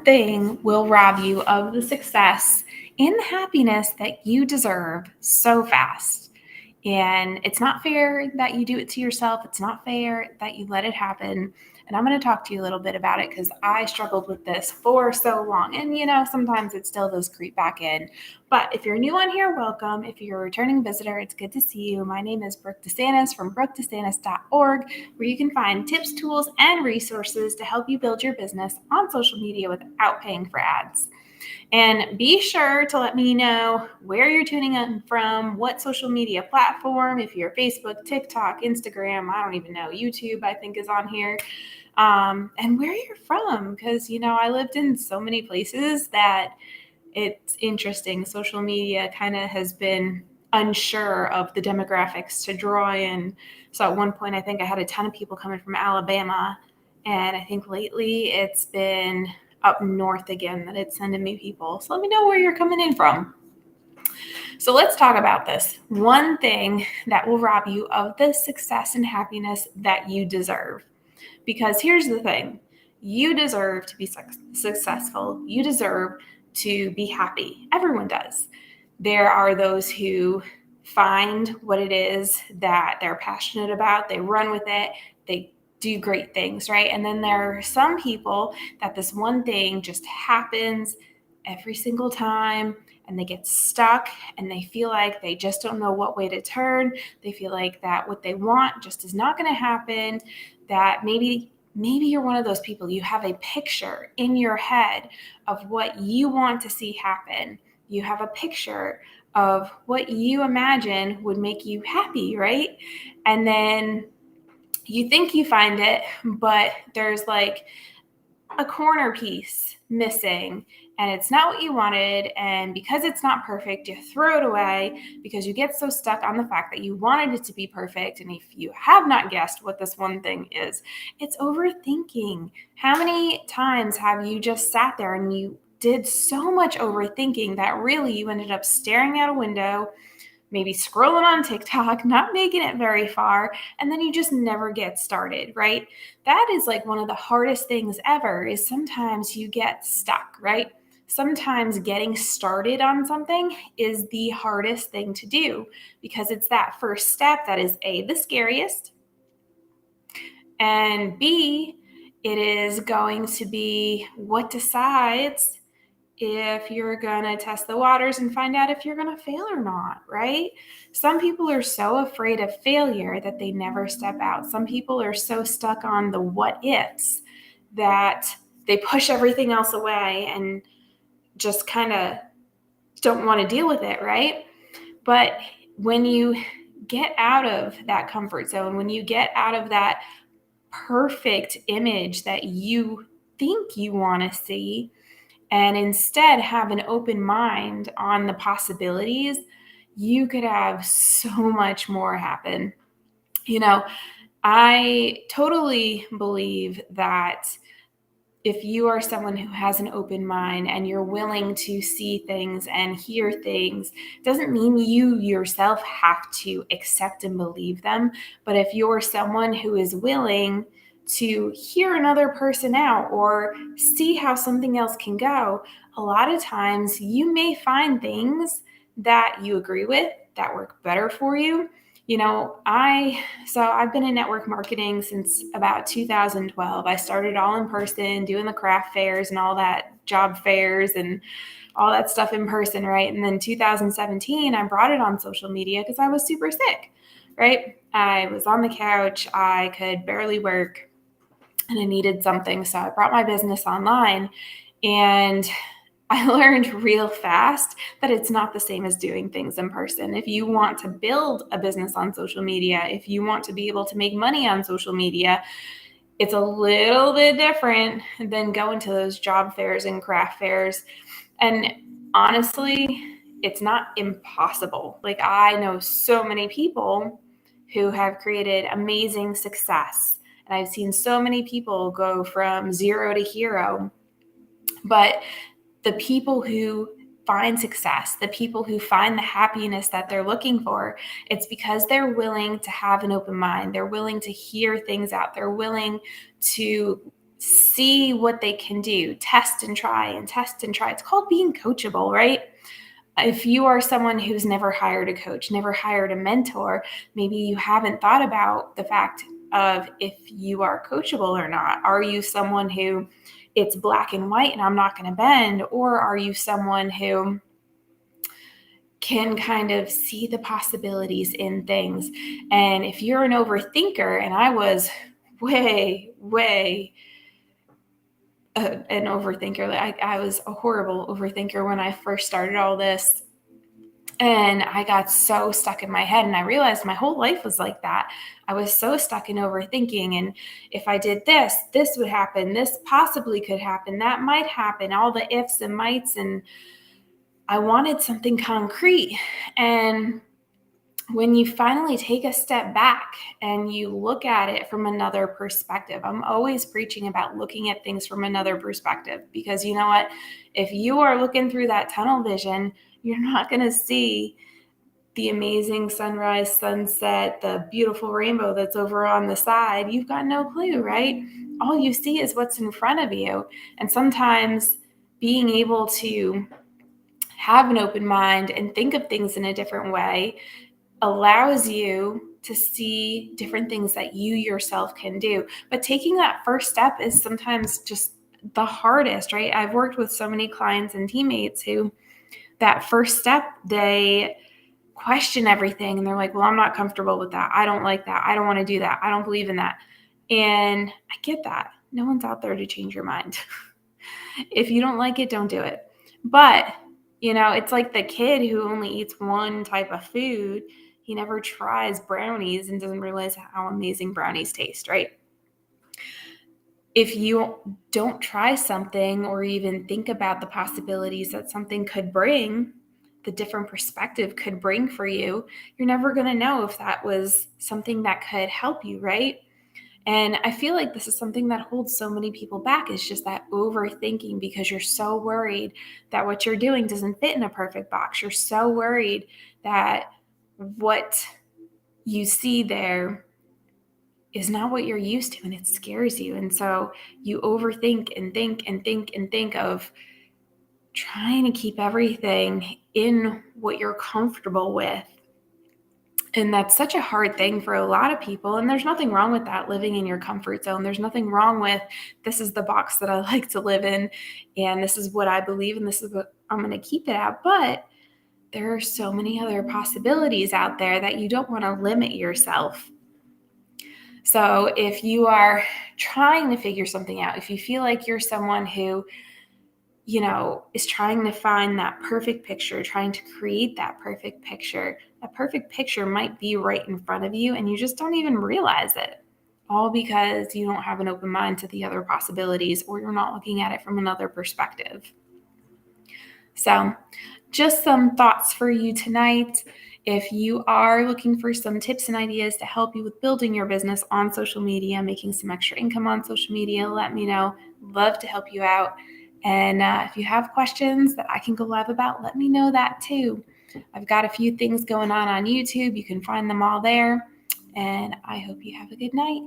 one thing will rob you of the success and the happiness that you deserve so fast. And it's not fair that you do it to yourself. It's not fair that you let it happen. And I'm going to talk to you a little bit about it because I struggled with this for so long. And, sometimes it still does creep back in. But if you're new on here, welcome. If you're a returning visitor, it's good to see you. My name is Brooke DeSantis from brookedesantis.org, where you can find tips, tools, and resources to help you build your business on social media without paying for ads. And be sure to let me know where you're tuning in from, what social media platform, if you're Facebook, TikTok, Instagram, I don't even know, YouTube, I think is on here, and where you're from. Because, I lived in so many places that it's interesting. Social media kind of has been unsure of the demographics to draw in. So at one point, I think I had a ton of people coming from Alabama. And I think lately it's been up north again that it's sending me people. So let me know where you're coming in from. So let's talk about this. One thing that will rob you of the success and happiness that you deserve. Because here's the thing. You deserve to be successful. You deserve to be happy. Everyone does. There are those who find what it is that they're passionate about. They run with it. They do great things, right? And then there are some people that this one thing just happens every single time and they get stuck and they feel like they just don't know what way to turn. They feel like that what they want just is not going to happen, that maybe you're one of those people. You have a picture in your head of what you want to see happen. You have a picture of what you imagine would make you happy, right? And then you think you find it, but there's like a corner piece missing and it's not what you wanted. And because it's not perfect, you throw it away because you get so stuck on the fact that you wanted it to be perfect. And if you have not guessed what this one thing is, it's overthinking. How many times have you just sat there and you did so much overthinking that really you ended up staring out a window, maybe scrolling on TikTok, not making it very far, and then you just never get started, right? That is like one of the hardest things ever, is sometimes you get stuck, right? Sometimes getting started on something is the hardest thing to do because it's that first step that is A, the scariest, and B, it is going to be what decides if you're going to test the waters and find out if you're going to fail or not, right? Some people are so afraid of failure that they never step out. Some people are so stuck on the what ifs that they push everything else away and just kind of don't want to deal with it, right? But when you get out of that comfort zone, when you get out of that perfect image that you think you want to see, and instead have an open mind on the possibilities, you could have so much more happen. I totally believe that if you are someone who has an open mind and you're willing to see things and hear things, doesn't mean you yourself have to accept and believe them. But if you're someone who is willing to hear another person out or see how something else can go, a lot of times you may find things that you agree with that work better for you. I've been in network marketing since about 2012. I started all in person, doing the craft fairs and all that, job fairs and all that stuff in person, right? And then 2017, I brought it on social media because I was super sick, right? I was on the couch, I could barely work, and I needed something. So I brought my business online, and I learned real fast that it's not the same as doing things in person. If you want to build a business on social media, if you want to be able to make money on social media, it's a little bit different than going to those job fairs and craft fairs. And honestly, it's not impossible. Like, I know so many people who have created amazing success, and I've seen so many people go from zero to hero. But the people who find success, the people who find the happiness that they're looking for, it's because they're willing to have an open mind. They're willing to hear things out. They're willing to see what they can do, test and try and test and try. It's called being coachable, right? If you are someone who's never hired a coach, never hired a mentor, maybe you haven't thought about the fact of if you are coachable or not. Are you someone who it's black and white and I'm not going to bend? Or are you someone who can kind of see the possibilities in things? And if you're an overthinker, and I was way an overthinker. I was a horrible overthinker when I first started all this. And I got so stuck in my head, and I realized my whole life was like that. I was so stuck in overthinking. And if I did this, this would happen. This possibly could happen. That might happen. All the ifs and mights. And I wanted something concrete. And when you finally take a step back and you look at it from another perspective, I'm always preaching about looking at things from another perspective, because you know what? If you are looking through that tunnel vision, you're not going to see the amazing sunrise, sunset, the beautiful rainbow that's over on the side. You've got no clue, right? All you see is what's in front of you. And sometimes being able to have an open mind and think of things in a different way allows you to see different things that you yourself can do. But taking that first step is sometimes just the hardest, right? I've worked with so many clients and teammates who that first step, they question everything and they're like, well, I'm not comfortable with that. I don't like that. I don't want to do that. I don't believe in that. And I get that. No one's out there to change your mind. If you don't like it, don't do it. But, it's like the kid who only eats one type of food. He never tries brownies and doesn't realize how amazing brownies taste, right? If you don't try something or even think about the possibilities that something could bring, the different perspective could bring for you, you're never going to know if that was something that could help you, right? And I feel like this is something that holds so many people back, is just that overthinking, because you're so worried that what you're doing doesn't fit in a perfect box. You're so worried that what you see there is not what you're used to, and it scares you. And so you overthink and think and think and think of trying to keep everything in what you're comfortable with. And that's such a hard thing for a lot of people. And there's nothing wrong with that, living in your comfort zone. There's nothing wrong with, this is the box that I like to live in, and this is what I believe, and this is what I'm going to keep it at. But there are so many other possibilities out there that you don't want to limit yourself. So if you are trying to figure something out, if you feel like you're someone who, is trying to find that perfect picture, trying to create that perfect picture might be right in front of you and you just don't even realize it, all because you don't have an open mind to the other possibilities, or you're not looking at it from another perspective. So just some thoughts for you tonight. If you are looking for some tips and ideas to help you with building your business on social media, making some extra income on social media, let me know. Love to help you out. And if you have questions that I can go live about, let me know that too. I've got a few things going on YouTube. You can find them all there. And I hope you have a good night.